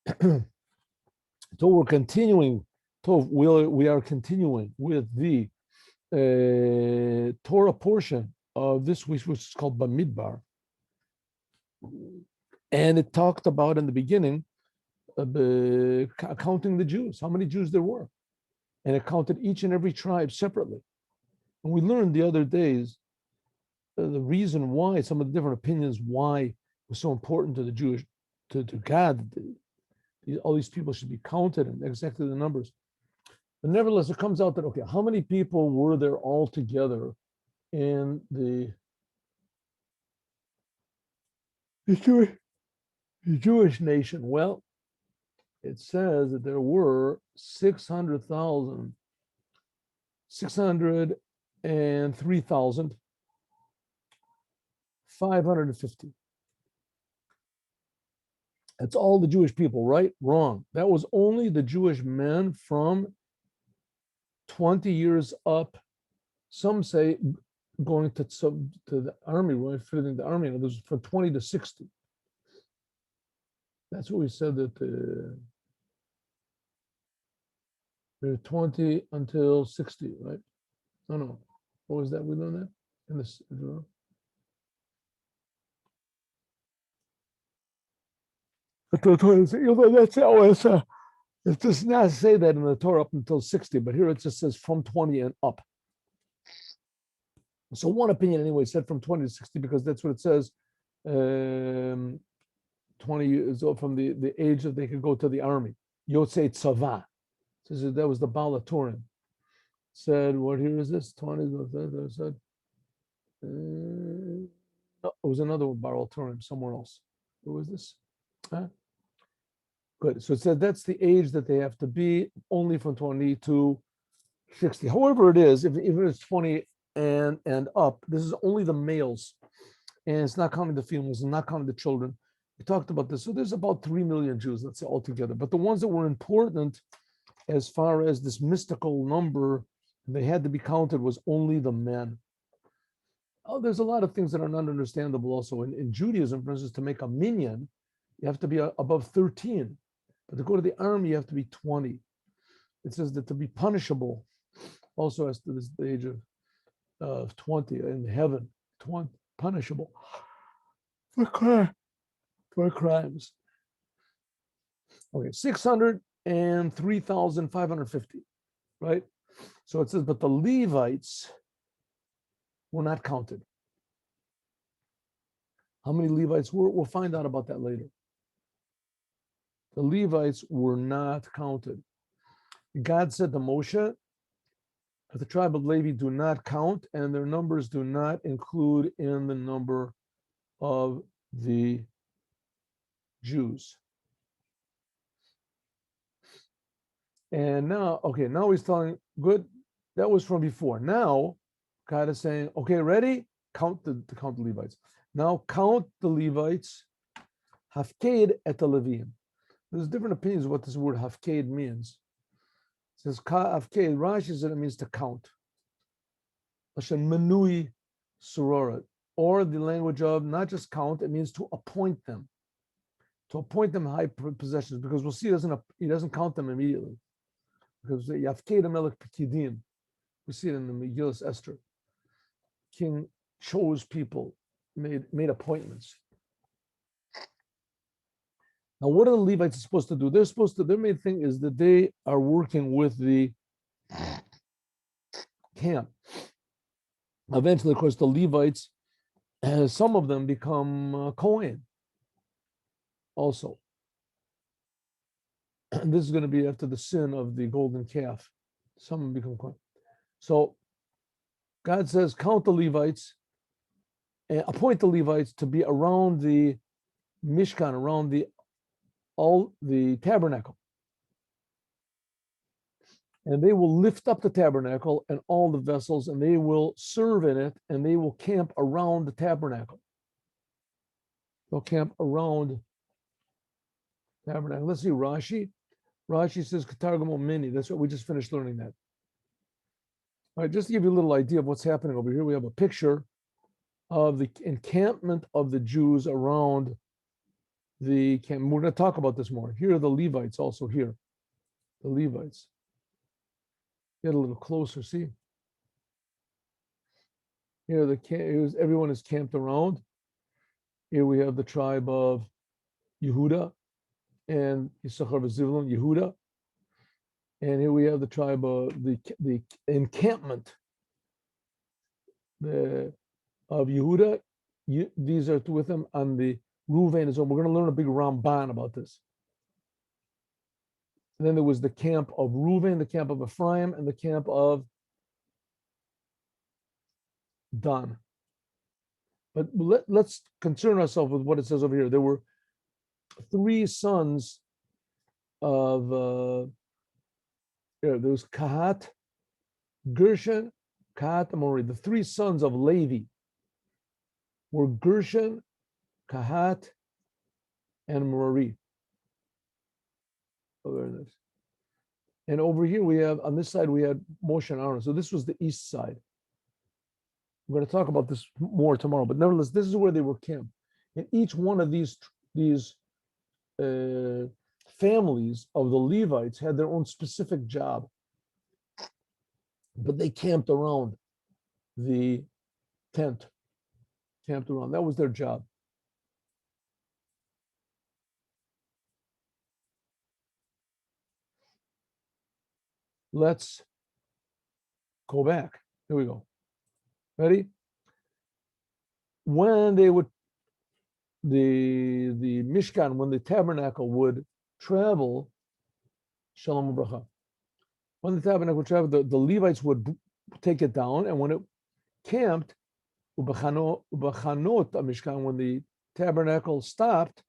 So we're continuing. We are continuing with the Torah portion of this week, which is called Bamidbar, and it talked about in the beginning counting the Jews, how many Jews there were, and it counted each and every tribe separately. And we learned the other days the reason why, some of the different opinions why it was so important to the Jewish, to God, all these people should be counted and exactly the numbers. But nevertheless, it comes out that, okay, how many people were there all together in the Jewish nation? Well, it says that there were 603,550. That's all the Jewish people, right? Wrong. That was only the Jewish men from 20 years up. Some say going to the army, right? Fitting the army, and it was from 20 to 60. That's what we said that they're 20 until 60, right? No. What was that? We learned that in this. That's always. It does not say that in the Torah up until 60, but here it just says from 20 and up. So one opinion anyway said from 20 to 60 because that's what it says. 20 years old from the age that they could go to the army. Yotzei Tzava. Says that was the Baal HaTurim. Said, what here is this? 20. Said, no, it was another Baal HaTurim somewhere else. What was this? Huh? Good. So it said that's the age that they have to be, only from 20 to 60. However it is, if it's 20 and up, this is only the males, and it's not counting the females and not counting the children. We talked about this. So there's about 3 million Jews, let's say, altogether. But the ones that were important as far as this mystical number, they had to be counted, was only the men. Oh, there's a lot of things that are not understandable also. In Judaism, for instance, to make a minyan, you have to be above 13. But to go to the army, you have to be 20. It says that to be punishable also has to the age of 20 in heaven, 20, punishable for crimes. Okay, 603,550, right? So it says, but the Levites were not counted. How many Levites were? We'll find out about that later. The Levites were not counted. God said to Moshe, the tribe of Levi do not count, and their numbers do not include in the number of the Jews. And now, okay, now he's telling, good, that was from before. Now, God is saying, okay, ready? Count the Levites. Now count the Levites, hafked et the Levim. There's different opinions of what this word hafked means. It says hafked, Rashi says it means to count. Lashon menui surorat, or the language of not just count, it means to appoint them. To appoint them high possessions, because we'll see he doesn't count them immediately. Because Yafked Melech Pekidim, we see it in the Megillah Esther. King chose people, made appointments. Now, what are the Levites supposed to do? Their main thing is that they are working with the camp. Eventually, of course, the Levites, some of them become Kohen also. And this is going to be after the sin of the golden calf. Some of them become Kohen. So God says, count the Levites, and appoint the Levites to be around the Mishkan, around the tabernacle. And they will lift up the tabernacle and all the vessels, and they will serve in it, and they will camp around the tabernacle. They'll camp around the tabernacle. Let's see, Rashi. Rashi says, Katargamo Mini. That's what we just finished learning that. All right, just to give you a little idea of what's happening over here, we have a picture of the encampment of the Jews around the camp. We're going to talk about this more. Here are the Levites also here. The Levites. Get a little closer, see? Here, everyone is camped around. Here we have the tribe of Yehuda and Yisachar v'Zivlon, Yehuda. And here we have the tribe of the encampment of Yehuda. These are with them on the Reuven. So we're going to learn a big Ramban about this. And then there was the camp of Reuven, the camp of Ephraim, and the camp of Dan. But let's concern ourselves with what it says over here. There were three sons of, there was Kahat, Gershon, Kahat, and Merari. The three sons of Levi were Gershon, Kahat, and Merari. Oh, very nice. And over here we have, on this side, we had Moshe and Aaron. So this was the east side. We're going to talk about this more tomorrow, but nevertheless, this is where they were camped. And each one of these families of the Levites had their own specific job, but they camped around the tent, camped around. That was their job. Let's go back. Here we go. Ready? When they would, the Mishkan, when the tabernacle would travel, Shalom Ubracha. When the tabernacle would travel, the Levites would take it down, and when it camped, Ubachanot Mishkan, when the tabernacle stopped,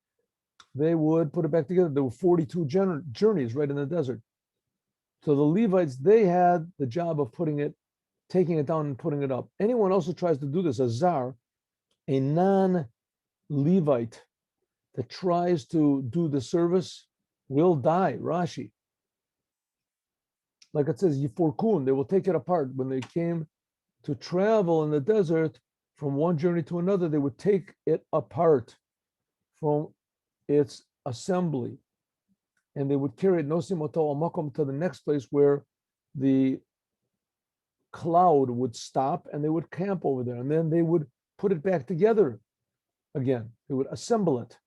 they would put it back together. There were 42 journeys right in the desert. So the Levites, they had the job of taking it down and putting it up. Anyone else who tries to do this, a Zar, a non-Levite that tries to do the service will die, Rashi. Like it says, Yiforkun, they will take it apart. When they came to travel in the desert from one journey to another, they would take it apart from its assembly. And they would carry it Nosimoto Amakom to the next place where the cloud would stop, and they would camp over there, and then they would put it back together again. They would assemble it.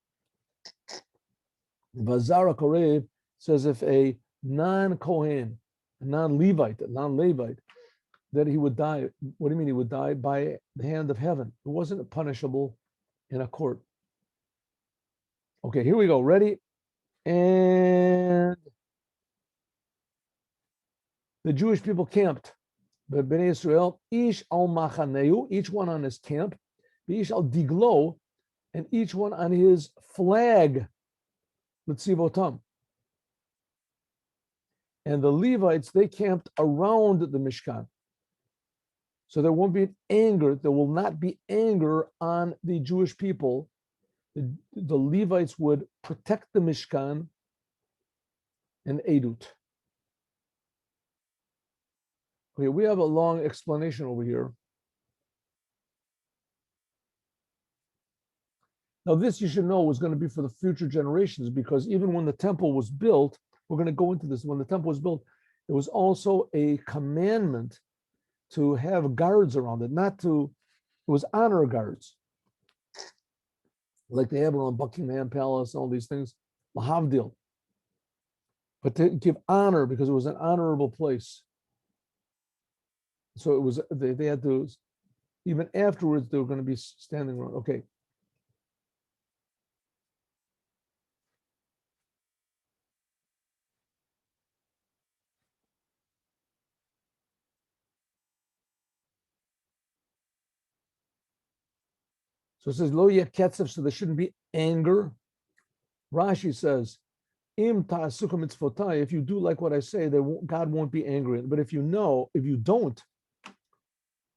Vazara Korev says if a non-Kohen, a non-Levite, that he would die. What do you mean he would die? By the hand of heaven. It wasn't punishable in a court. Okay, here we go. Ready? And the Jewish people camped. But Bnei Israel, ish al machaneu, each one on his camp, ish al diglo, and each one on his flag. L'tzivotam. And the Levites, they camped around the Mishkan. So there won't be anger. There will not be anger on the Jewish people. The Levites would protect the Mishkan and Edut. Okay, we have a long explanation over here. Now, this you should know was going to be for the future generations, because even when the temple was built, we're going to go into this. When the temple was built, it was also a commandment to have guards around it, it was honor guards, like they have around Buckingham Palace, all these things, Lahavdil. But to give honor, because it was an honorable place. So it was, they had to, even afterwards, they were going to be standing around. Okay. So it says, Lo Ketzev, so there shouldn't be anger. Rashi says, Im ta'asuka mitzvotai, if you do like what I say, God won't be angry. But if you don't,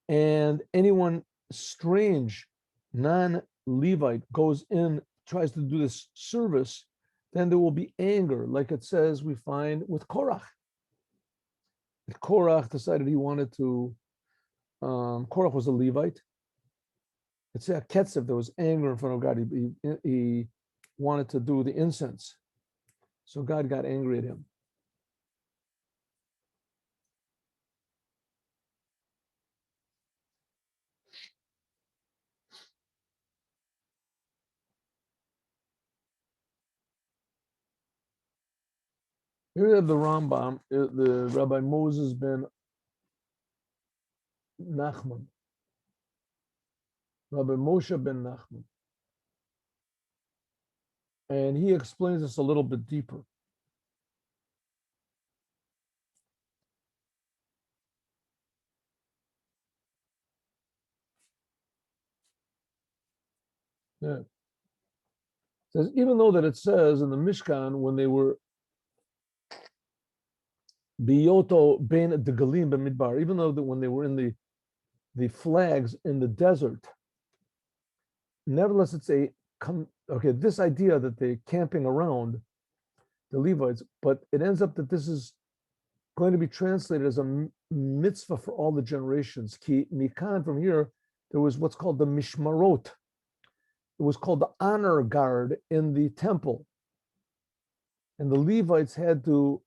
and anyone strange, non-Levite goes in, tries to do this service, then there will be anger, like it says we find with Korach. Korach decided he wanted to, Korach was a Levite. It's a Ketzev, there was anger in front of God. He wanted to do the incense. So God got angry at him. Here we have the Rambam, the Rabbi Moses ben Nachman, Rabbi Moshe ben Nachman. And he explains this a little bit deeper. Yeah. It says, even though that it says in the Mishkan, when they were Biyoto ben de Galim ben Midbar, even though that when they were in the flags in the desert, nevertheless, it's this idea that they're camping around the Levites, but it ends up that this is going to be translated as a mitzvah for all the generations. Ki mikan, from here, there was what's called the mishmarot. It was called the honor guard in the temple. And the Levites had to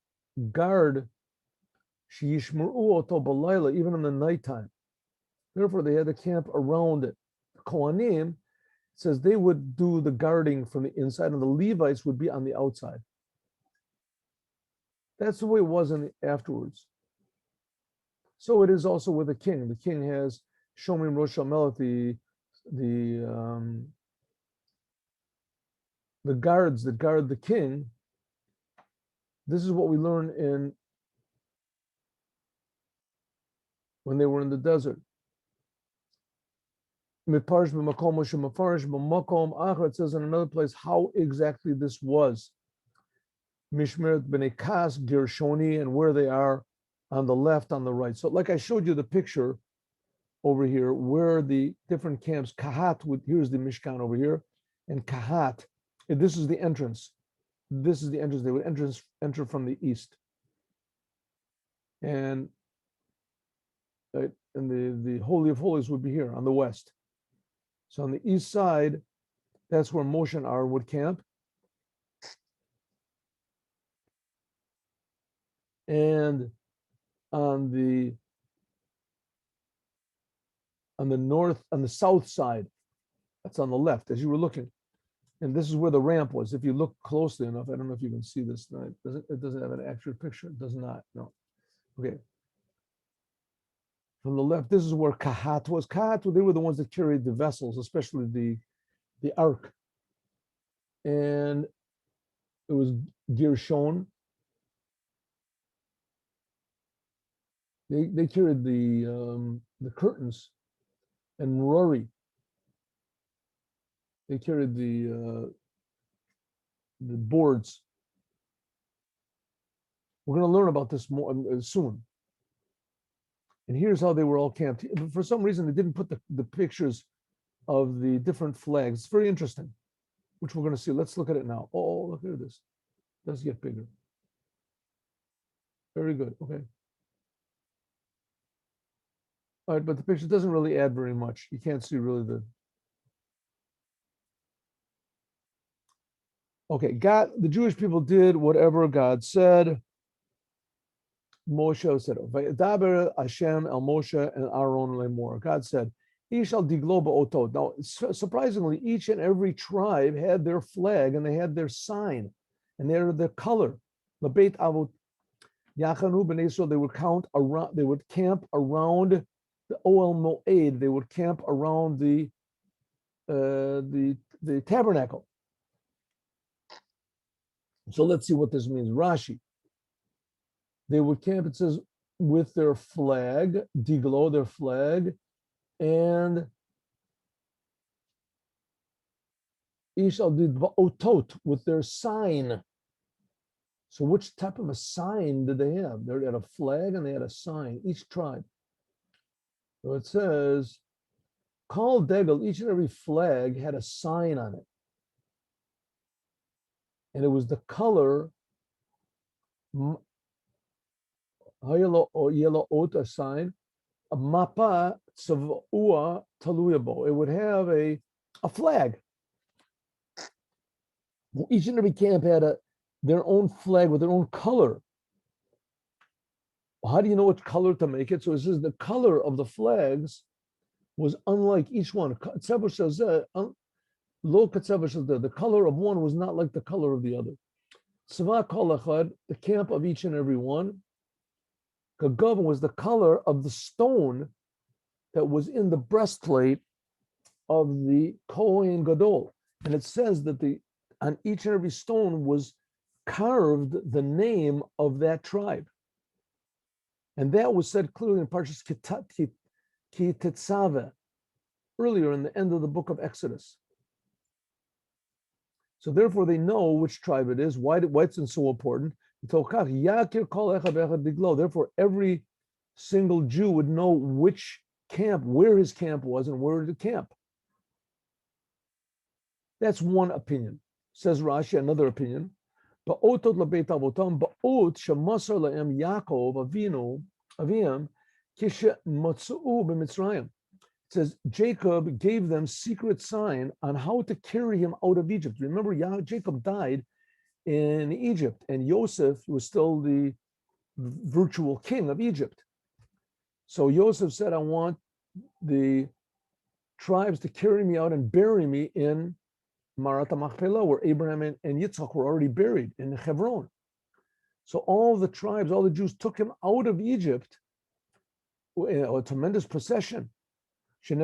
guard sheyishmeru oto balayla, even in the nighttime. Therefore, they had to camp around it. The Kohanim says they would do the guarding from the inside, and the Levites would be on the outside. That's the way it was afterwards. So it is also with the king. The king has Shomrim Rosh HaMelech, the guards that guard the king. This is what we learn when they were in the desert. It says in another place how exactly this was. Mishmeret b'nei Kas, Gershoni, and where they are on the left, on the right. So like I showed you the picture over here, where the different camps, Kahat, here's the Mishkan over here, and Kahat, this is the entrance. This is the entrance. They would enter from the east. And the Holy of Holies would be here on the west. So on the east side, that's where Moshe and Aaron would camp. And on the south side, that's on the left as you were looking. And this is where the ramp was. If you look closely enough, I don't know if you can see this. It doesn't have an accurate picture. It does not. No. Okay. From the left, this is where Kahat was. Kahat, they were the ones that carried the vessels, especially the ark. And it was Gershon. They carried the curtains, and Merari. They carried the boards. We're going to learn about this more soon. And here's how they were all camped. For some reason, they didn't put the pictures of the different flags. It's very interesting, which we're going to see. Let's look at it now. Oh, look at this. It does get bigger. Very good. Okay. All right, but the picture doesn't really add very much. You can't see really the... Okay, the Jewish people did whatever God said. Moshe said, "Vayedaber Hashem el Moshe and Aaron lemor." God said, "Ye shall diglo ba'otot." Now, surprisingly, each and every tribe had their flag and they had their sign, and they had their color. The Beit Avot Yachanu b'nei Yisrael, they would count around. They would camp around the Oel Moed. They would camp around the tabernacle. So let's see what this means. Rashi. They would camp, it says, with their flag, diglo, their flag, and ishal did otot, with their sign. So which type of a sign did they have? They had a flag and they had a sign, each tribe. So it says, Kol degel, each and every flag had a sign on it. And it was the color yellow oat, a sign, a mapa tzavua taluyabo. It would have a flag. Each and every camp had their own flag with their own color. How do you know what color to make it? So it says the color of the flags was unlike each one. The color of one was not like the color of the other. The camp of each and every one. Kagav was the color of the stone that was in the breastplate of the Kohen Gadol. And it says that on each and every stone was carved the name of that tribe. And that was said clearly in Parshas Ki Tetzaveh, earlier in the end of the book of Exodus. So therefore they know which tribe it is, why it's so important. Therefore every single Jew would know which camp, where his camp was and where the camp. That's one opinion. Says Rashi, another opinion. Ba'otot lebeit avotam, ba'ot shemasar la'em Yaakov avinu kishe matzu'u b'Mitzrayim. It says Jacob gave them secret sign on how to carry him out of Egypt. Remember, Jacob died in Egypt, and Joseph was still the virtual king of Egypt. So Joseph said, I want the tribes to carry me out and bury me in Marat HaMachpelah, where Abraham and Yitzchak were already buried in Hebron. So all the tribes, all the Jews took him out of Egypt in a tremendous procession. They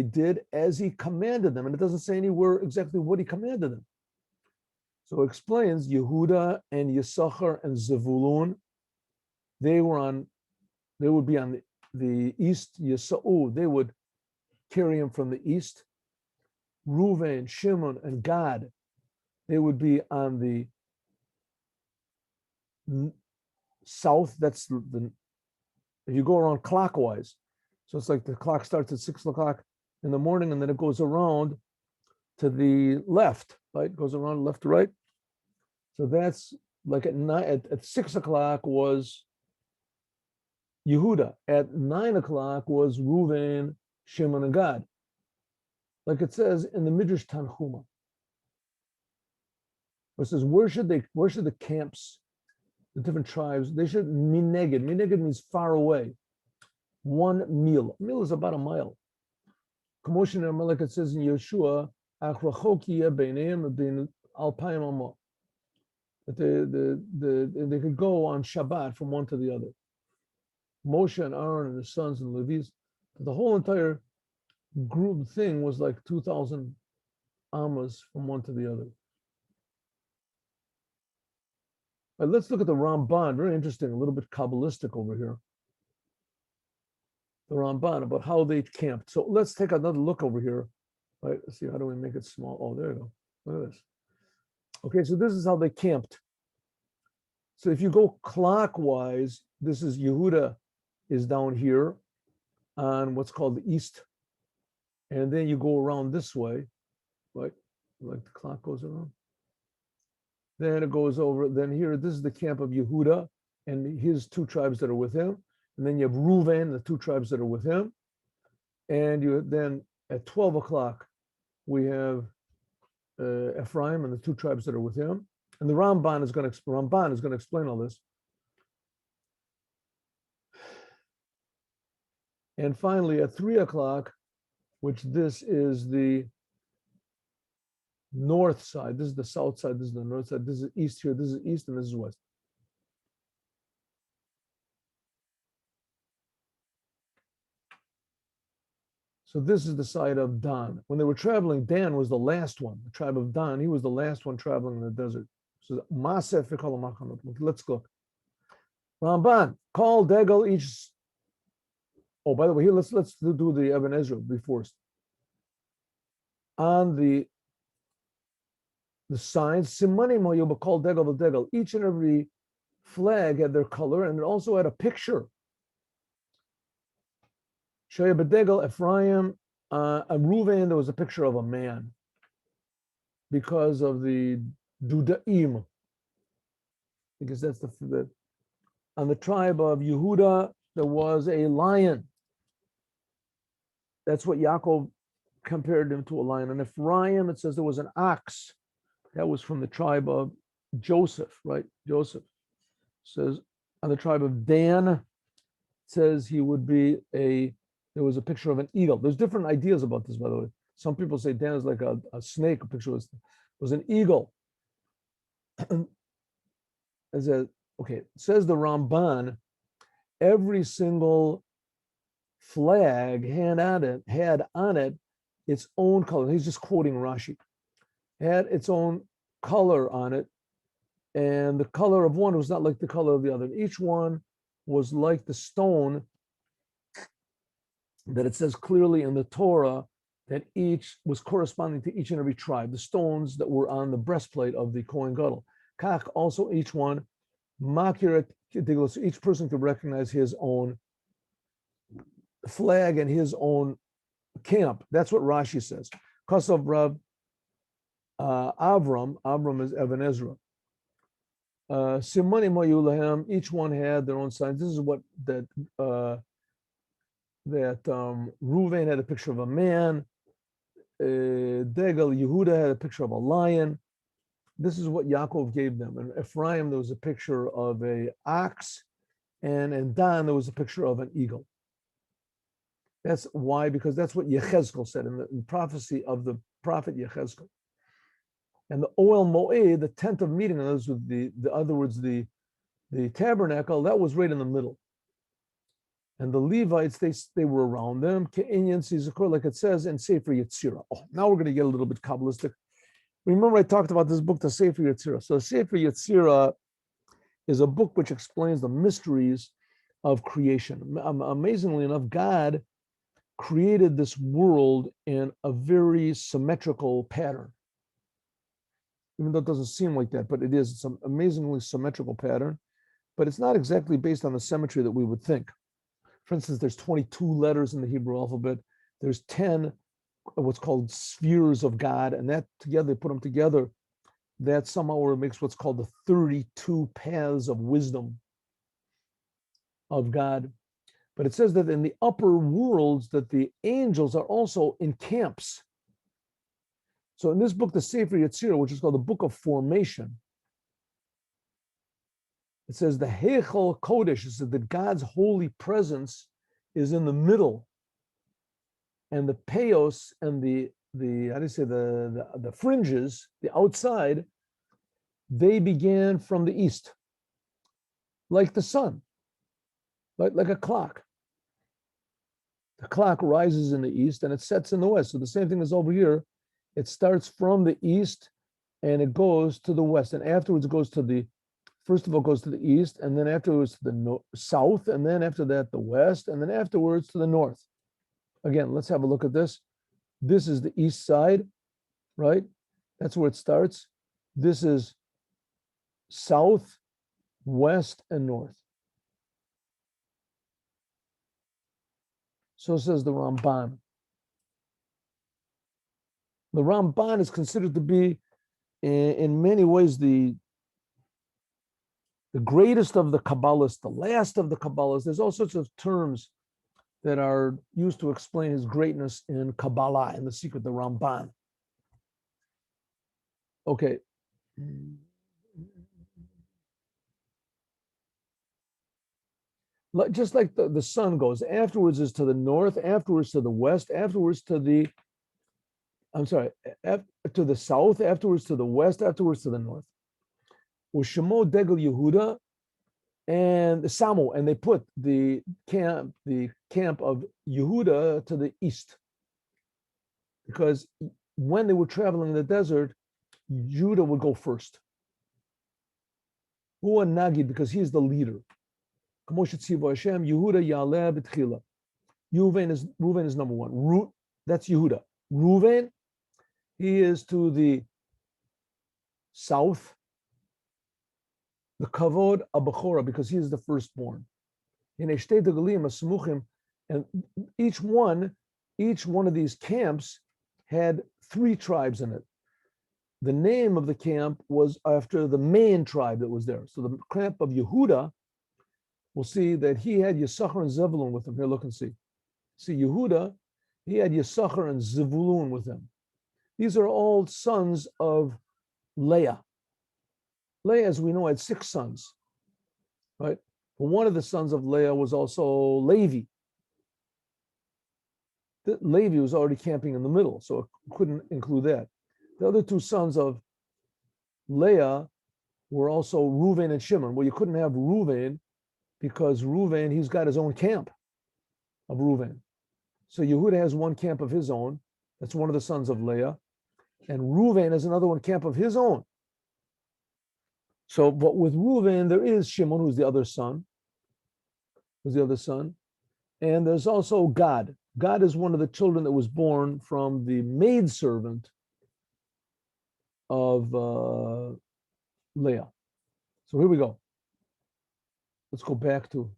did as he commanded them, and it doesn't say anywhere exactly what he commanded them. So it explains Yehuda and Yisachar and Zevulun, they would be on the east. Yisa'u, they would carry him from the east. Reuven, Shimon, and Gad, they would be on the south. That's if you go around clockwise. So it's like the clock starts at 6 o'clock in the morning and then it goes around to the left, right? It goes around left to right. So that's like at 6 o'clock was Yehuda. At 9 o'clock was Reuven, Shimon, and Gad. Like it says in the Midrash Tanchuma. It says, where should the camps, the different tribes, they should mineged. Mineged means far away. 1 mil. A mil is about a mile. Commotion in like it says in Yeshua, that they could go on Shabbat from one to the other. Moshe and Aaron and his sons and Levi's, the whole entire group thing was like 2,000 amas from one to the other. Right, let's look at the Ramban. Very interesting, a little bit Kabbalistic over here. The Ramban about how they camped. So let's take another look over here. Right, let's see, how do we make it small? Oh, there you go. Look at this. Okay, so this is how they camped. So if you go clockwise, this is Yehuda is down here on what's called the east. And then you go around this way, right? Like the clock goes around. Then it goes over, then here, this is the camp of Yehuda and his 2 tribes that are with him. And then you have Reuven, the 2 tribes that are with him. And then at 12 o'clock, we have Ephraim and the 2 tribes that are with him. And the Ramban is going to explain all this. And finally, at 3 o'clock, which this is the north side, this is the south side, this is the north side, this is east here, this is east, and this is west. So this is the side of Dan. When they were traveling, Dan was the last one. The tribe of Dan, he was the last one traveling in the desert. So let's go. Ramban, call Degel each. Oh, by the way, here let's do the Eben Ezra before. On the signs, Simanim Hayoba called Degel the Degel. Each and every flag had their color, and it also had a picture. Shoya Bedegel, Ephraim, and Reuven, there was a picture of a man because of the Dudaim. Because that's the on the tribe of Yehuda, there was a lion. That's what Yaakov compared him to a lion. And Ephraim, it says there was an ox that was from the tribe of Joseph, right? Joseph says on the tribe of Dan, it says he would be there was a picture of an eagle. There's different ideas about this, by the way. Some people say Dan is like a snake. A picture was an eagle. Okay, says the Ramban, every single flag had on it its own color. He's just quoting Rashi. Had its own color on it, and the color of one was not like the color of the other. Each one was like the stone that it says clearly in the Torah that each was corresponding to each and every tribe, the stones that were on the breastplate of the Kohen Gadol. Kach, also each one, makirat, so each person could recognize his own flag and his own camp. That's what Rashi says. Kasav Rav Avram is Evan Ezra. Simani Mayulahem, each one had their own signs. This is what that Reuven had a picture of a man. Degel Yehuda had a picture of a lion. This is what Yaakov gave them. And Ephraim, there was a picture of a ox, and in Dan there was a picture of an eagle. That's why, because that's what Yechezkel said in the prophecy of the prophet Yechezkel. And the Oel Moed, the tent of meeting, in other words, the tabernacle, that was right in the middle. And the Levites, they were around them, Ke'inyan Sizakor, like it says in Sefer Yetzirah. Oh, now we're going to get a little bit Kabbalistic. Remember I talked about this book, the Sefer Yetzirah. So Sefer Yetzirah is a book which explains the mysteries of creation. Amazingly enough, God created this world in a very symmetrical pattern. Even though it doesn't seem like that, but it is. It's an amazingly symmetrical pattern, but it's not exactly based on the symmetry that we would think. For instance, there's 22 letters in the Hebrew alphabet. There's 10 what's called spheres of God, and that together, they put them together, that somehow makes what's called the 32 paths of wisdom of God. But it says that in the upper worlds that the angels are also in camps. So in this book, the Sefer Yetzirah, which is called the Book of Formation, it says the Heichal Kodesh, it says that God's holy presence is in the middle, and the Peos and the fringes, the outside, they began from the east, like the sun, like a clock. The clock rises in the east and it sets in the west. So the same thing is over here. It starts from the east and it goes to the west, and afterwards it goes to first of all goes to the east, and then afterwards to the south, and then after that the west, and then afterwards to the north. Again, let's have a look at this. This is the east side, right? That's where it starts. This is south, west, and north. So says the Ramban. The Ramban is considered to be, in many ways, the greatest of the Kabbalists, the last of the Kabbalists. There's all sorts of terms that are used to explain his greatness in Kabbalah, in the secret, the Ramban. Okay. Just like the sun goes, afterwards is to the north, afterwards to the west, afterwards to the south, afterwards to the west, afterwards to the north. Ushemo Degel Yehuda and the Samo, and they put the camp of Yehuda to the east, because when they were traveling in the desert, Judah would go first. Hua Nagid, because he's the leader. Yehuda Yaleh B'tchila. Reuven is number one. That's Yehuda. Reuven, he is to the south. The Kavod Abachora, because he is the firstborn. And each one of these camps had 3 tribes in it. The name of the camp was after the main tribe that was there. So the camp of Yehuda, we'll see that he had Yisachar and Zebulun with him. Here, look and see. See, Yehuda, He had Yisachar and Zevulun with him. These are all sons of Leah. Leah, as we know, had 6 sons, right? But one of the sons of Leah was also Levi. Levi was already camping in the middle, so it couldn't include that. The other 2 sons of Leah were also Reuven and Shimon. Well, you couldn't have Reuven because Reuven, he's got his own camp of Reuven. So Yehuda has one camp of his own. That's one of the sons of Leah. And Reuven has another one camp of his own. So, but with Reuven, there is Shimon, who's the other son. And there's also Gad. Gad is one of the children that was born from the maidservant of Leah. So here we go. Let's go back to.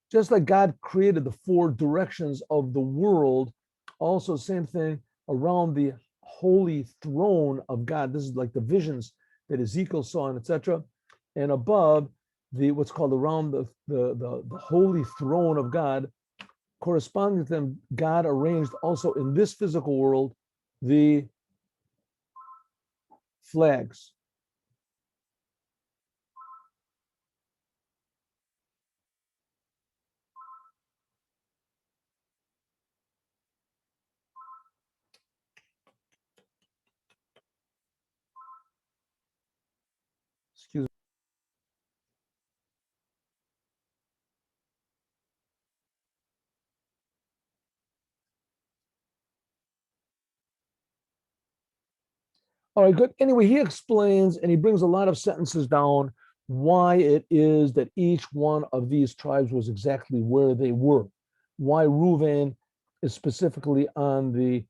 Just like God created the 4 directions of the world, also same thing around the holy throne of God. This is like the visions that Ezekiel saw, and etc. And above the what's called around the holy throne of God, corresponding to them, God arranged also in this physical world the flags. Excuse me. All right, good. Anyway, he explains and he brings a lot of sentences down why it is that each one of these tribes was exactly where they were. Why Reuven is specifically on the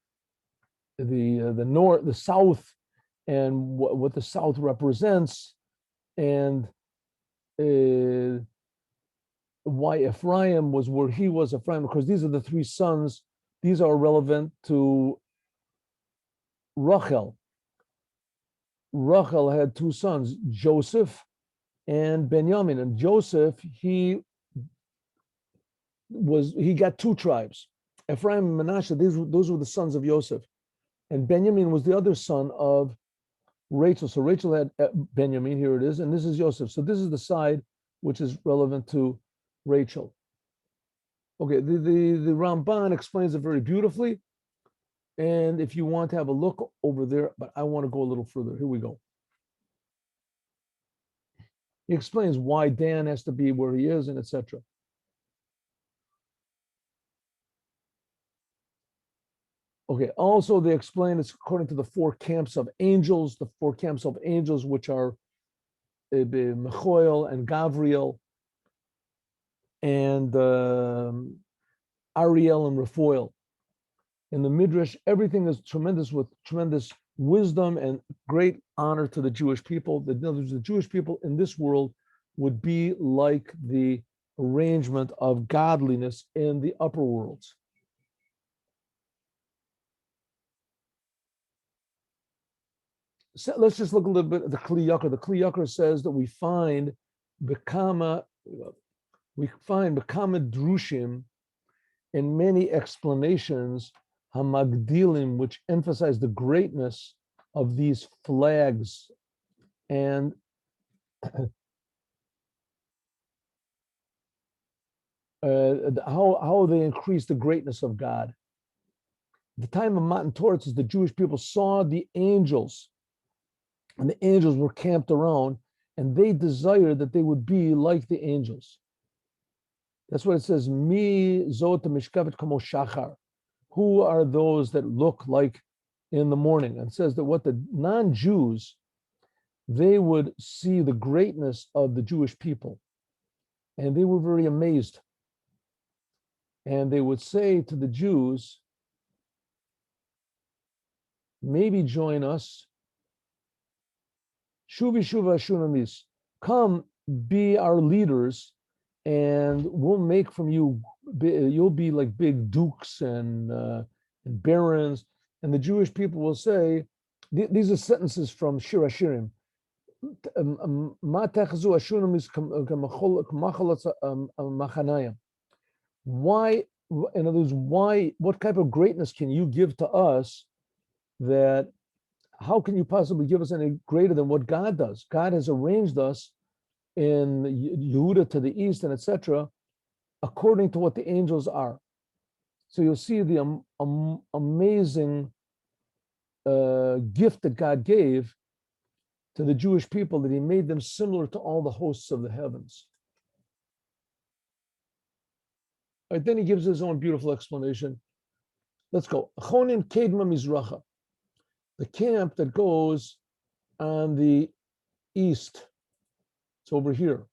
north, the south, and what the south represents, and why Ephraim was where he was. Ephraim, because these are the 3 sons. These are relevant to Rachel. Rachel had 2 sons, Joseph and Benjamin. And Joseph, he got 2 tribes. Ephraim and Manasseh, those were the sons of Joseph. And Benjamin was the other son of Rachel. So Rachel had Benjamin, here it is, and this is Joseph. So this is the side which is relevant to Rachel. Okay, the Ramban explains it very beautifully. And if you want to have a look over there, but I want to go a little further. Here we go. He explains why Dan has to be where he is, and etc. Okay, also they explain it's according to the 4 camps of angels, the 4 camps of angels, which are Michael and Gabriel and Ariel and Raphael. In the Midrash, everything is tremendous with tremendous wisdom and great honor to the Jewish people. The Jewish people in this world would be like the arrangement of godliness in the upper worlds. So let's just look a little bit at the Kli Yakar. The Kli Yakar says that we find Bekama Drushim in many explanations, Hamagdilim, which emphasize the greatness of these flags and how they increase the greatness of God. The time of Matan Torah says the Jewish people saw the angels, and the angels were camped around, and they desired that they would be like the angels. That's what it says, Mi zot mishkavet kamo shachar. Who are those that look like in the morning? And it says that what the non-Jews, they would see the greatness of the Jewish people, and they were very amazed. And they would say to the Jews, maybe join us. Shuvi shuva shunamis. Come be our leaders, and we'll make from you, you'll be like big dukes and barons. And the Jewish people will say, these are sentences from Shir Hashirim. Why, in other words, why, what type of greatness can you give to us that, how can you possibly give us any greater than what God does? God has arranged us in Yehuda to the east and etc. according to what the angels are. So you'll see the amazing gift that God gave to the Jewish people, that he made them similar to all the hosts of the heavens. All right, then he gives his own beautiful explanation. Let's go. Chonim Kedma Mizracha, the camp that goes on the east. It's over here,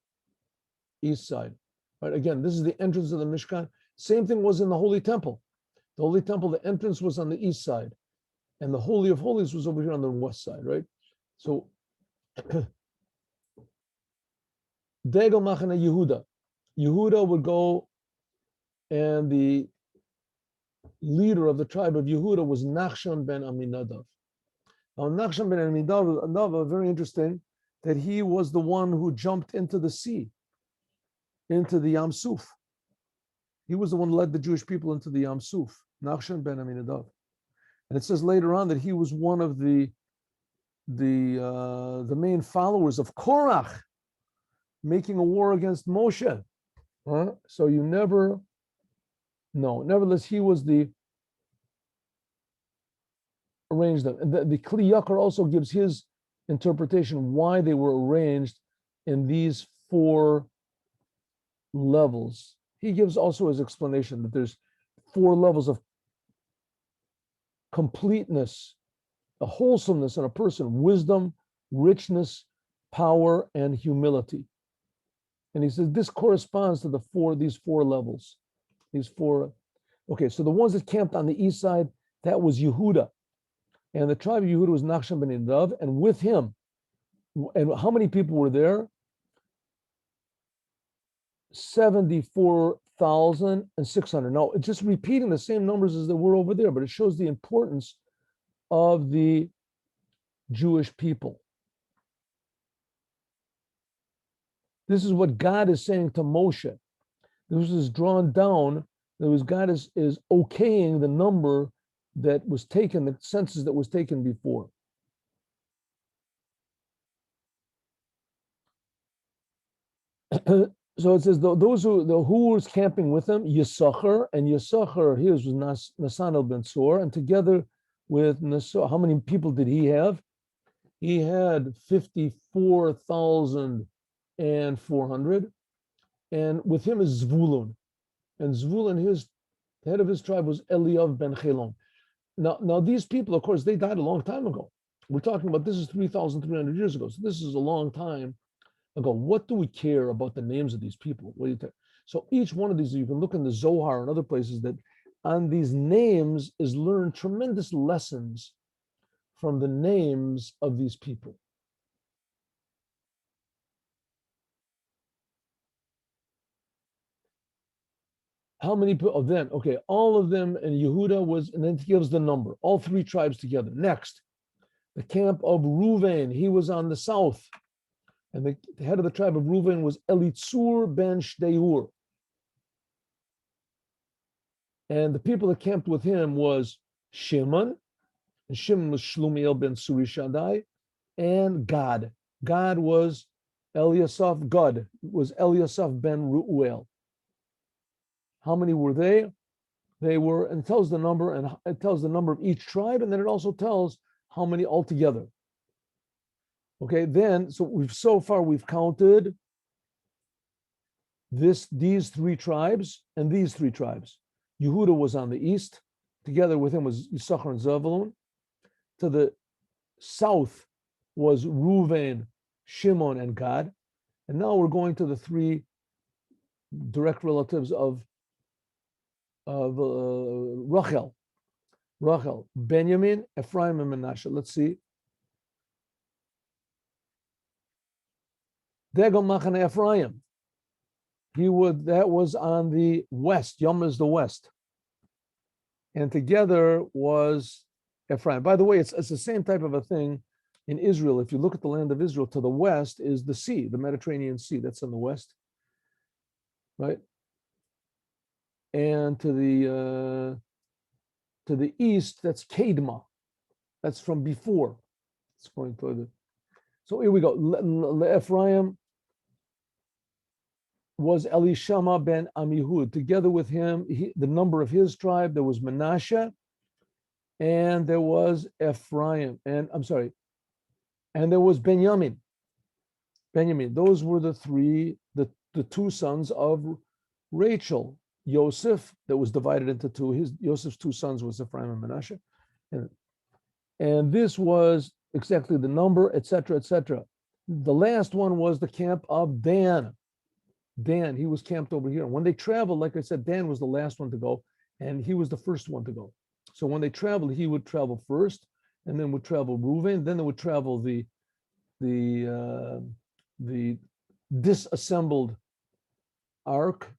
east side. Right, again, this is the entrance of the Mishkan. Same thing was in the Holy Temple. The Holy Temple, the entrance was on the east side, and the Holy of Holies was over here on the west side, right? So, Degel Machane Yehuda. Yehuda would go, and the leader of the tribe of Yehuda was Nachshon ben Aminadav. Now, Nachshon ben Aminadav, very interesting, that he was the one who jumped into the sea, into the Yam Suf. He was the one who led the Jewish people into the Yam Suf, Nachshon ben Aminadav. And it says later on that he was one of the main followers of Korach, making a war against Moshe. So you never know. Nevertheless, he was the arranged them. And the Kli Yakar also gives his interpretation why they were arranged in these 4 levels. He gives also his explanation that there's 4 levels of completeness, a wholesomeness in a person: wisdom, richness, power, and humility. And he says this corresponds to these four levels. These 4. Okay, so the ones that camped on the east side, that was Yehuda. And the tribe of Yehuda was Nachshon ben Aminadav, and with him, and how many people were there? 74,600. Now, just repeating the same numbers as there were over there, but it shows the importance of the Jewish people. This is what God is saying to Moshe. This is drawn down. God is okaying the number that was taken, the census that was taken before. So it says those who was camping with him, Yisachar, and Yisachar, his was Nasanel ben Sor, and together with Nasor, how many people did he have? He had 54,400, and with him is Zvulun, and Zvulun, the head of his tribe was Eliav ben Chelon. Now these people, of course, they died a long time ago. We're talking about, this is 3,300 years ago, so this is a long time ago. What do we care about the names of these people? What do you think? So each one of these, you can look in the Zohar and other places, that on these names is learned tremendous lessons from the names of these people. How many people? Then, okay, all of them, and Yehuda was, and then he gives the number, all 3 tribes together. Next, the camp of Reuven, he was on the south. And the head of the tribe of Reuven was Elitzur ben Shdeur. And the people that camped with him was Shimon, and Shimon was Shlumiel ben Surishadai, and Gad. Gad was Eliasaph ben Ru'uel. How many were they? They were, and it tells the number, and it tells the number of each tribe, and then it also tells how many altogether. Okay, then, so we've counted these 3 tribes and these 3 tribes. Yehuda was on the east. Together with him was Yisachar and Zebulun. To the south was Reuven, Shimon, and Gad. And now we're going to the 3 direct relatives of Rachel, Benjamin, Ephraim, and Manasseh. Let's see. Degel Machane Ephraim. That was on the west. Yom is the west. And together was Ephraim. By the way, it's the same type of a thing in Israel, if you look at the land of Israel, to the west is the sea, the Mediterranean Sea. That's in the west, right? And to the east, that's Kedma. That's from before. It's going further. So here we go. Ephraim was Elishama ben Amihud. Together with him, the number of his tribe, there was Manasseh, and there was Ephraim, and there was Benjamin. Those were the two sons of Rachel. Joseph, that was divided into two. Joseph's two sons was Ephraim and Manasseh. And this was exactly the number, etc., etc. The last one was the camp of Dan. Dan, he was camped over here. When they traveled, like I said, Dan was the last one to go, and he was the first one to go. So when they traveled, he would travel first, and then would travel Reuven, then they would travel the disassembled ark,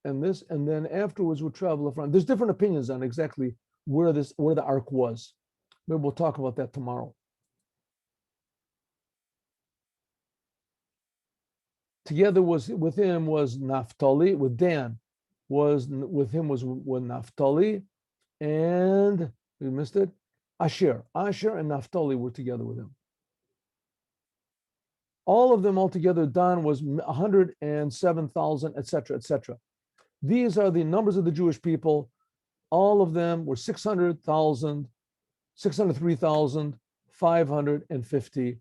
and then afterwards would travel around. There's different opinions on exactly where the ark was. Maybe we'll talk about that tomorrow. Together with him was Naphtali, with Dan, was Naphtali, and we missed it. Asher and Naphtali were together with him. All of them altogether, Dan was 107,000, etc., etc. These are the numbers of the Jewish people. All of them were 603,550.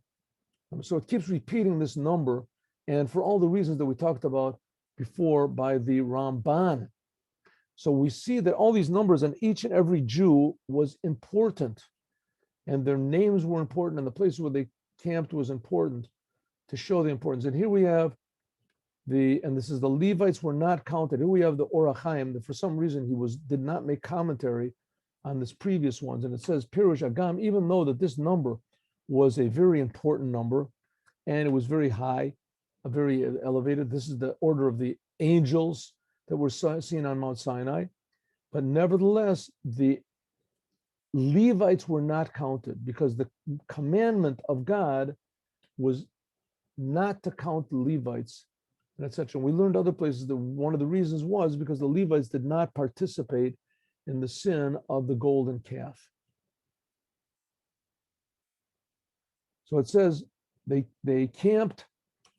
So it keeps repeating this number, and for all the reasons that we talked about before by the Ramban. So we see that all these numbers and each and every Jew was important, and their names were important, and the places where they camped was important to show the importance. And here we have this is the Levites were not counted. Here we have the Or HaChaim, that for some reason did not make commentary on this previous ones. And it says Pirush Agam, even though that this number was a very important number, and it was very high, very elevated. This is the order of the angels that were seen on Mount Sinai. But nevertheless, the Levites were not counted because the commandment of God was not to count the Levites, etc. We learned other places that one of the reasons was because the Levites did not participate in the sin of the golden calf. So it says they camped.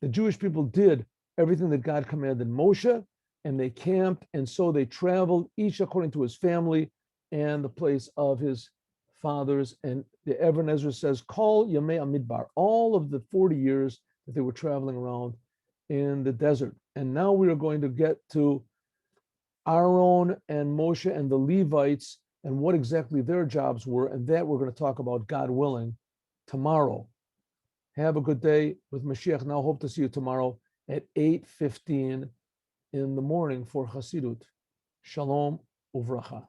The Jewish people did everything that God commanded Moshe, and they camped, and so they traveled, each according to his family and the place of his fathers. And the Evan Ezra says, Call Yamei Amidbar, all of the 40 years that they were traveling around in the desert. And now we are going to get to Aaron and Moshe and the Levites and what exactly their jobs were, and that we're going to talk about, God willing, tomorrow. Have a good day with Mashiach. Now hope to see you tomorrow at 8:15 in the morning for Hasidut. Shalom uvracha.